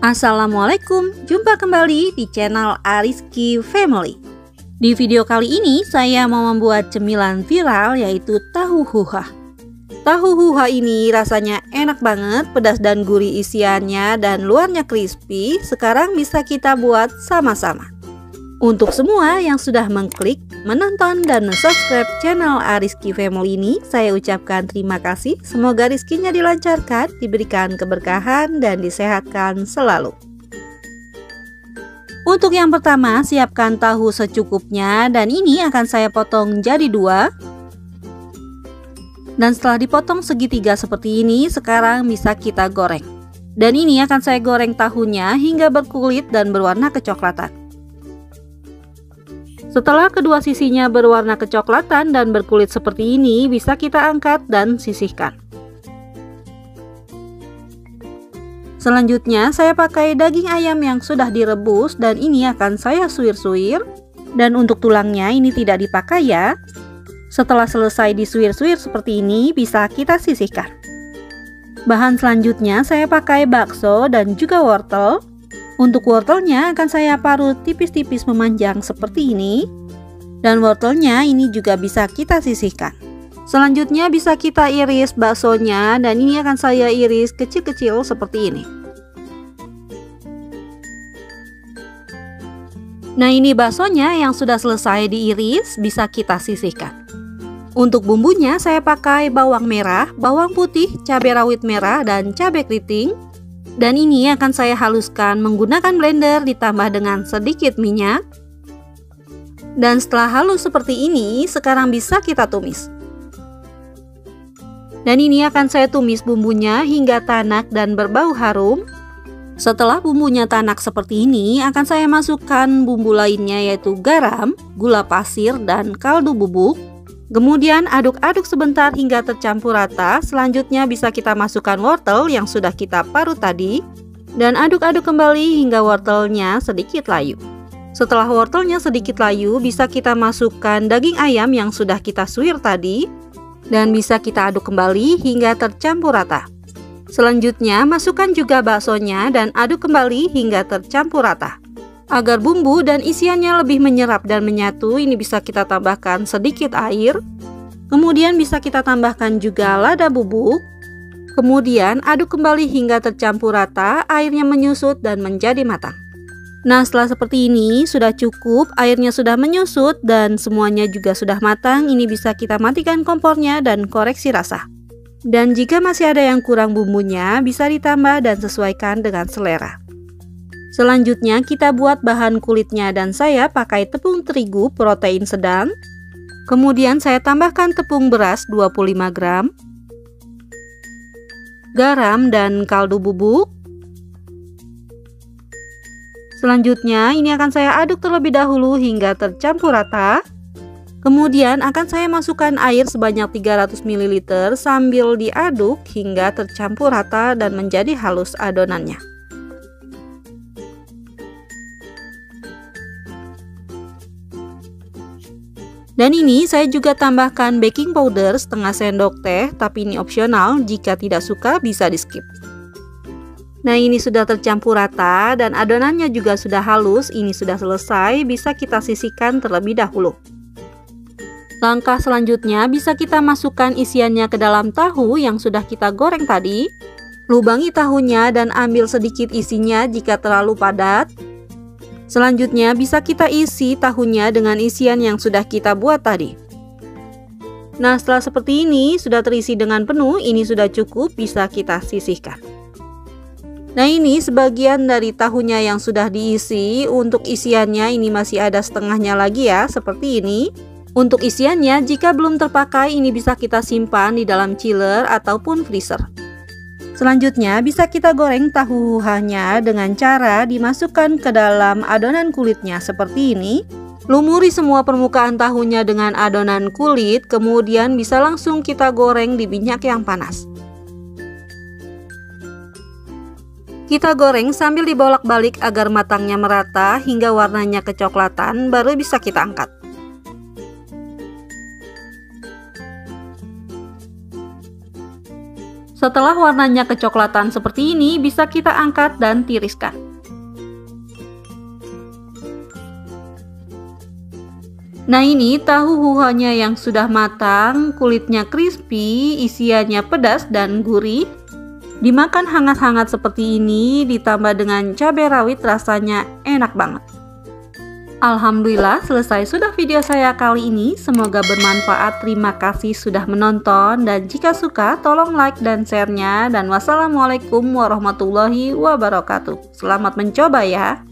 Assalamualaikum, jumpa kembali di channel Ariski Family. Di video kali ini saya mau membuat cemilan viral yaitu tahu huha. Tahu huha ini rasanya enak banget, pedas dan gurih isiannya dan luarnya crispy. Sekarang bisa kita buat sama-sama. Untuk semua yang sudah mengklik, menonton, dan subscribe channel Ariski Family ini, saya ucapkan terima kasih. Semoga rezekinya dilancarkan, diberikan keberkahan, dan disehatkan selalu. Untuk yang pertama, siapkan tahu secukupnya, dan ini akan saya potong jadi 2. Dan setelah dipotong segitiga seperti ini, sekarang bisa kita goreng. Dan ini akan saya goreng tahunya hingga berkulit dan berwarna kecoklatan. Setelah kedua sisinya berwarna kecoklatan dan berkulit seperti ini, bisa kita angkat dan sisihkan. Selanjutnya saya pakai daging ayam yang sudah direbus dan ini akan saya suir-suir. Dan untuk tulangnya ini tidak dipakai ya. Setelah selesai disuir-suir seperti ini, bisa kita sisihkan. Bahan selanjutnya saya pakai bakso dan juga wortel. Untuk wortelnya akan saya parut tipis-tipis memanjang seperti ini. Dan wortelnya ini juga bisa kita sisihkan. Selanjutnya bisa kita iris baksonya dan ini akan saya iris kecil-kecil seperti ini. Nah, ini baksonya yang sudah selesai diiris, bisa kita sisihkan. Untuk bumbunya saya pakai bawang merah, bawang putih, cabai rawit merah, dan cabai keriting. Dan ini akan saya haluskan menggunakan blender ditambah dengan sedikit minyak. Dan setelah halus seperti ini, sekarang bisa kita tumis. Dan ini akan saya tumis bumbunya hingga tanak dan berbau harum. Setelah bumbunya tanak seperti ini, akan saya masukkan bumbu lainnya yaitu garam, gula pasir, dan kaldu bubuk. Kemudian aduk-aduk sebentar hingga tercampur rata. Selanjutnya bisa kita masukkan wortel yang sudah kita parut tadi. Dan aduk-aduk kembali hingga wortelnya sedikit layu. Setelah wortelnya sedikit layu, bisa kita masukkan daging ayam yang sudah kita suir tadi. Dan bisa kita aduk kembali hingga tercampur rata. Selanjutnya masukkan juga baksonya dan aduk kembali hingga tercampur rata. Agar bumbu dan isiannya lebih menyerap dan menyatu, ini bisa kita tambahkan sedikit air. Kemudian bisa kita tambahkan juga lada bubuk. Kemudian aduk kembali hingga tercampur rata, airnya menyusut dan menjadi matang. Nah, setelah seperti ini sudah cukup, airnya sudah menyusut dan semuanya juga sudah matang. Ini bisa kita matikan kompornya dan koreksi rasa. Dan jika masih ada yang kurang bumbunya, bisa ditambah dan sesuaikan dengan selera. Selanjutnya kita buat bahan kulitnya dan saya pakai tepung terigu protein sedang. Kemudian saya tambahkan tepung beras 25 gram, garam dan kaldu bubuk. Selanjutnya ini akan saya aduk terlebih dahulu hingga tercampur rata. Kemudian akan saya masukkan air sebanyak 300 ml sambil diaduk hingga tercampur rata dan menjadi halus adonannya. Dan ini saya juga tambahkan baking powder setengah sendok teh, tapi ini opsional, jika tidak suka bisa di skip. Nah, ini sudah tercampur rata dan adonannya juga sudah halus, ini sudah selesai, bisa kita sisihkan terlebih dahulu. Langkah selanjutnya bisa kita masukkan isiannya ke dalam tahu yang sudah kita goreng tadi. Lubangi tahunya dan ambil sedikit isinya jika terlalu padat. Selanjutnya bisa kita isi tahunya dengan isian yang sudah kita buat tadi. Nah, setelah seperti ini sudah terisi dengan penuh, ini sudah cukup, bisa kita sisihkan. Nah, ini sebagian dari tahunya yang sudah diisi. Untuk isiannya ini masih ada setengahnya lagi ya, seperti ini. Untuk isiannya jika belum terpakai ini bisa kita simpan di dalam chiller ataupun freezer. Selanjutnya bisa kita goreng tahu huhanya dengan cara dimasukkan ke dalam adonan kulitnya seperti ini. Lumuri semua permukaan tahunya dengan adonan kulit, kemudian bisa langsung kita goreng di minyak yang panas. Kita goreng sambil dibolak-balik agar matangnya merata hingga warnanya kecoklatan, baru bisa kita angkat. Setelah warnanya kecoklatan seperti ini, bisa kita angkat dan tiriskan. Nah, ini tahu huhanya yang sudah matang, kulitnya crispy, isiannya pedas dan gurih. Dimakan hangat-hangat seperti ini, ditambah dengan cabai rawit, rasanya enak banget. Alhamdulillah, selesai sudah video saya kali ini. Semoga bermanfaat. Terima kasih sudah menonton, dan jika suka tolong like dan share-nya. Dan wassalamualaikum warahmatullahi wabarakatuh. Selamat mencoba ya.